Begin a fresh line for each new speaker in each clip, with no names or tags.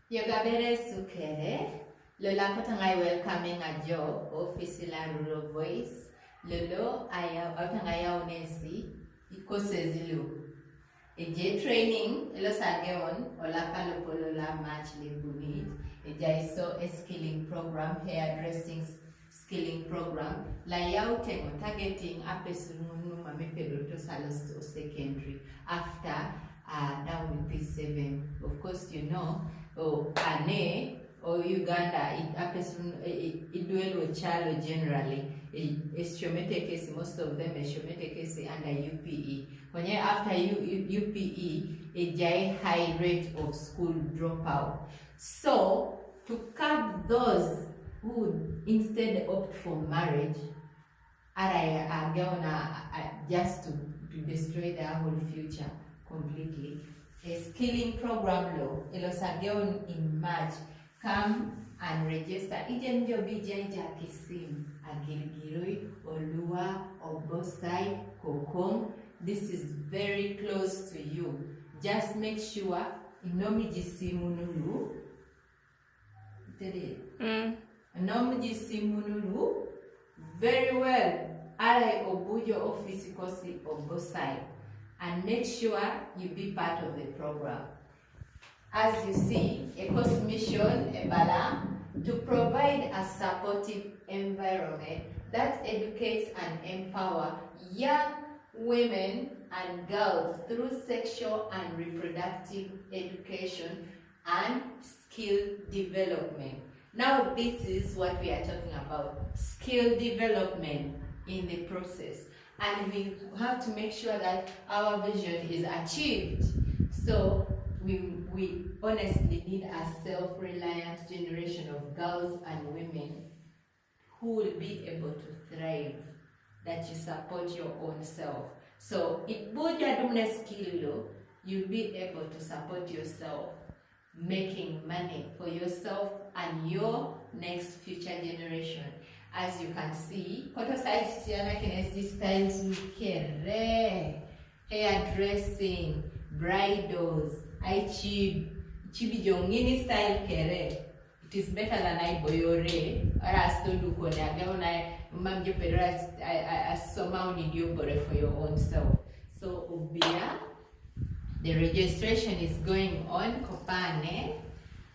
Yoga bere sukere. Lola kotangai welcoming a jo office la rural voice. Lolo aya otangaya onesi ikosezilu. Eje training elo sageon ola kalopolo la match le bunit. Eja iso a skilling program, hairdressing skilling program. La yaute targeting apesununu mamepedoto salos to secondary after down with P7. Of course, you know, Ane or Uganda, it happens it duel with child generally. It's Shomete case, most of them is Shomete case under UPE. When you're after UPE, a high rate of school dropout. So to curb those who instead opt for marriage, are gonna just to destroy their whole future completely. A skilling program law, Elosageon in March, come and register. Ijen jobi jaija kisim, Agirigiroi, Olua, Obosai, Kokong. This is very close to you. Just make sure inomiji simunulu. Inomiji simunulu. Very well. I obujo office kosi Obosai. And make sure you be part of the program. As you see, ECO's mission, EBALA, to provide a supportive environment that educates and empowers young women and girls through sexual and reproductive education and skill development. Now this is what we are talking about, skill development in the process. And we have to make sure that our vision is achieved. So we honestly need a self-reliant generation of girls and women who will be able to thrive, that you support your own self. So if you'll be able to support yourself, making money for yourself and your next future generation. As you can see, styles hairdressing, bridals, chibi jongini style kere. It is better than I boyore or as to do kone. I mamjo pedras I somehow need you for your own self. So ubia, the registration is going on Kopane,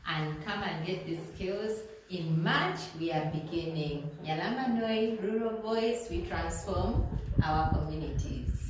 and come and get the skills. In March, we are beginning. Yalamanoi, Rural Voice, we transform our communities.